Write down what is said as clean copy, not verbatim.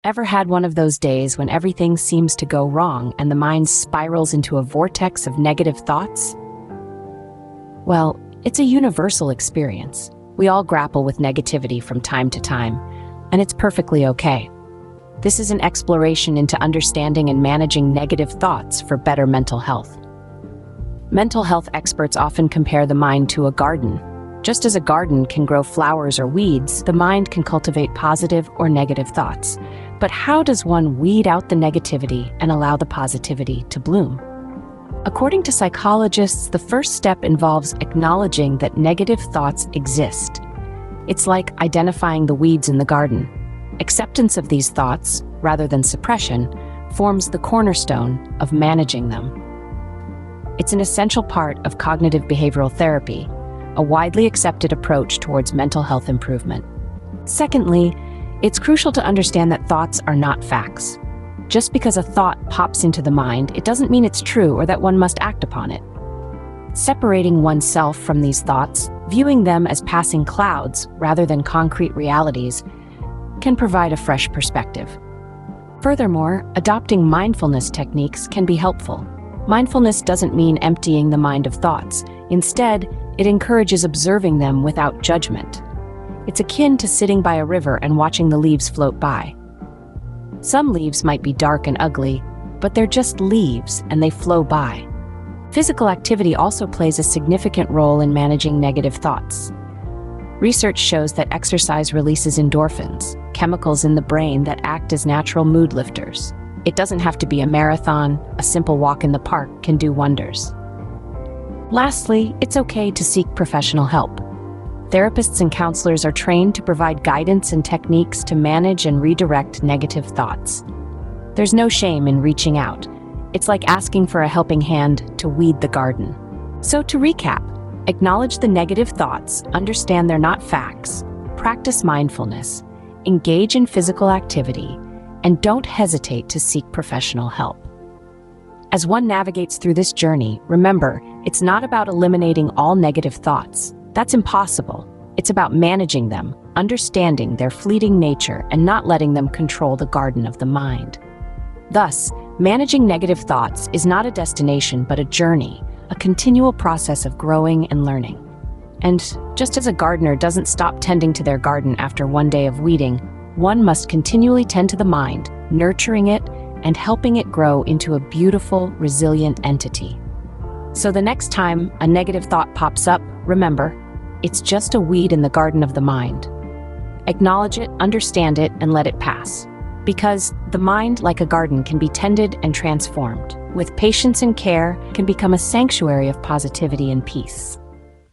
Ever had one of those days when everything seems to go wrong and the mind spirals into a vortex of negative thoughts? Well, it's a universal experience. We all grapple with negativity from time to time, and it's perfectly okay. This is an exploration into understanding and managing negative thoughts for better mental health. Mental health experts often compare the mind to a garden. Just as a garden can grow flowers or weeds, the mind can cultivate positive or negative thoughts. But how does one weed out the negativity and allow the positivity to bloom? According to psychologists, the first step involves acknowledging that negative thoughts exist. It's like identifying the weeds in the garden. Acceptance of these thoughts, rather than suppression, forms the cornerstone of managing them. It's an essential part of cognitive behavioral therapy, a widely accepted approach towards mental health improvement. Secondly, it's crucial to understand that thoughts are not facts. Just because a thought pops into the mind, it doesn't mean it's true or that one must act upon it. Separating oneself from these thoughts, viewing them as passing clouds rather than concrete realities, can provide a fresh perspective. Furthermore, adopting mindfulness techniques can be helpful. Mindfulness doesn't mean emptying the mind of thoughts. Instead, it encourages observing them without judgment. It's akin to sitting by a river and watching the leaves float by. Some leaves might be dark and ugly, but they're just leaves and they flow by. Physical activity also plays a significant role in managing negative thoughts. Research shows that exercise releases endorphins, chemicals in the brain that act as natural mood lifters. It doesn't have to be a marathon. A simple walk in the park can do wonders. Lastly, it's okay to seek professional help. Therapists and counselors are trained to provide guidance and techniques to manage and redirect negative thoughts. There's no shame in reaching out. It's like asking for a helping hand to weed the garden. So to recap, acknowledge the negative thoughts, understand they're not facts, practice mindfulness, engage in physical activity, and don't hesitate to seek professional help. As one navigates through this journey, remember, it's not about eliminating all negative thoughts. That's impossible. It's about managing them, understanding their fleeting nature, and not letting them control the garden of the mind. Thus, managing negative thoughts is not a destination but a journey, a continual process of growing and learning. And just as a gardener doesn't stop tending to their garden after one day of weeding, one must continually tend to the mind, nurturing it and helping it grow into a beautiful, resilient entity. So the next time a negative thought pops up, remember, it's just a weed in the garden of the mind. Acknowledge it, understand it, and let it pass. Because the mind, like a garden, can be tended and transformed. With patience and care, can become a sanctuary of positivity and peace.